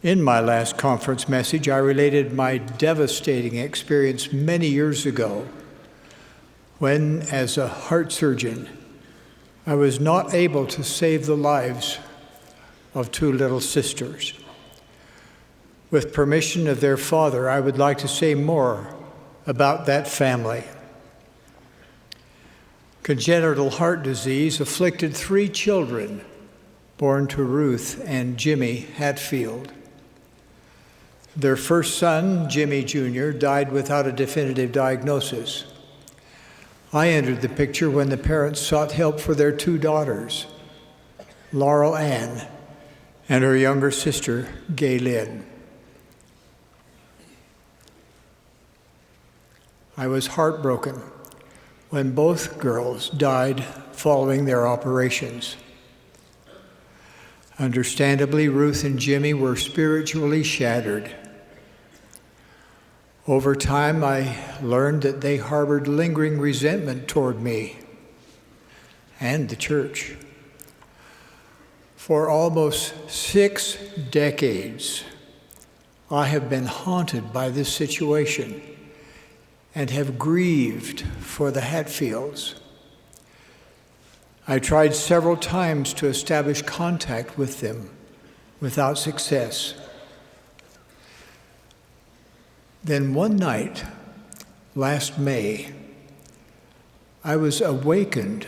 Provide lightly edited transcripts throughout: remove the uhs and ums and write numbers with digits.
In my last conference message, I related my devastating experience many years ago when, as a heart surgeon, I was not able to save the lives of two little sisters. With permission of their father, I would like to say more about that family. Congenital heart disease afflicted 3 children born to Ruth and Jimmy Hatfield. Their first son, Jimmy Jr., died without a definitive diagnosis. I entered the picture when the parents sought help for their 2 daughters, Laurel Ann and her younger sister, Gay Lynn. I was heartbroken when both girls died following their operations. Understandably, Ruth and Jimmy were spiritually shattered. Over time, I learned that they harbored lingering resentment toward me and the church. For almost 6 decades, I have been haunted by this situation and have grieved for the Hatfields. I tried several times to establish contact with them without success. Then one night, last May, I was awakened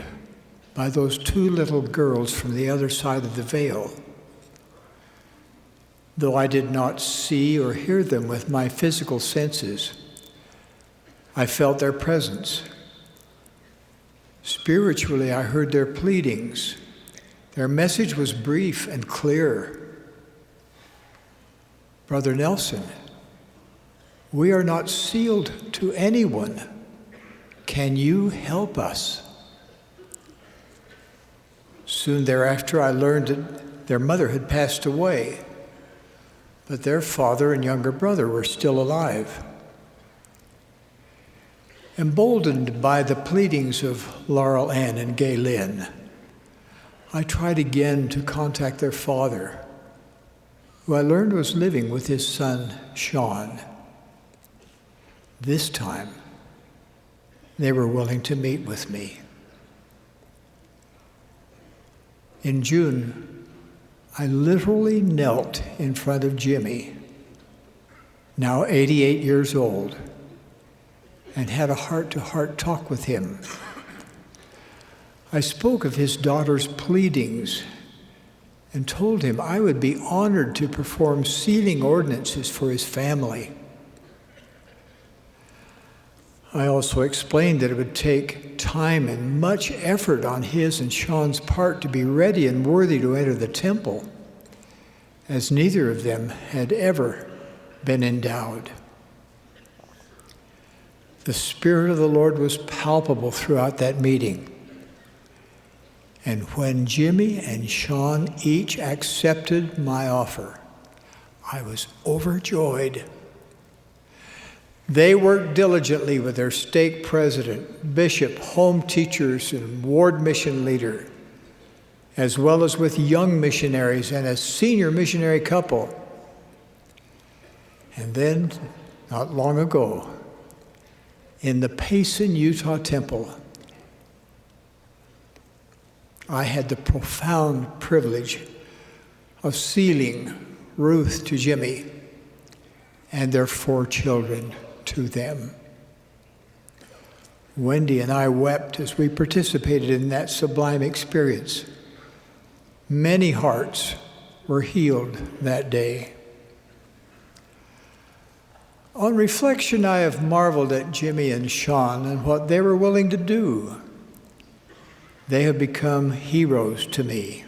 by those 2 little girls from the other side of the veil. Though I did not see or hear them with my physical senses, I felt their presence. Spiritually, I heard their pleadings. Their message was brief and clear. Brother Nelson, we are not sealed to anyone. Can you help us? Soon thereafter, I learned that their mother had passed away, but their father and younger brother were still alive. Emboldened by the pleadings of Laurel Ann and Gay Lynn, I tried again to contact their father, who I learned was living with his son, Sean. This time, they were willing to meet with me. In June, I literally knelt in front of Jimmy, now 88 years old, and had a heart-to-heart talk with him. I spoke of his daughter's pleadings and told him I would be honored to perform sealing ordinances for his family. I also explained that it would take time and much effort on his and Sean's part to be ready and worthy to enter the temple, as neither of them had ever been endowed. The Spirit of the Lord was palpable throughout that meeting. And when Jimmy and Sean each accepted my offer, I was overjoyed. They worked diligently with their stake president, bishop, home teachers, and ward mission leader, as well as with young missionaries and a senior missionary couple. And then, not long ago, in the Payson, Utah temple, I had the profound privilege of sealing Ruth to Jimmy and their 4 children to them. Wendy and I wept as we participated in that sublime experience. Many hearts were healed that day. On reflection, I have marveled at Jimmy and Sean and what they were willing to do. They have become heroes to me.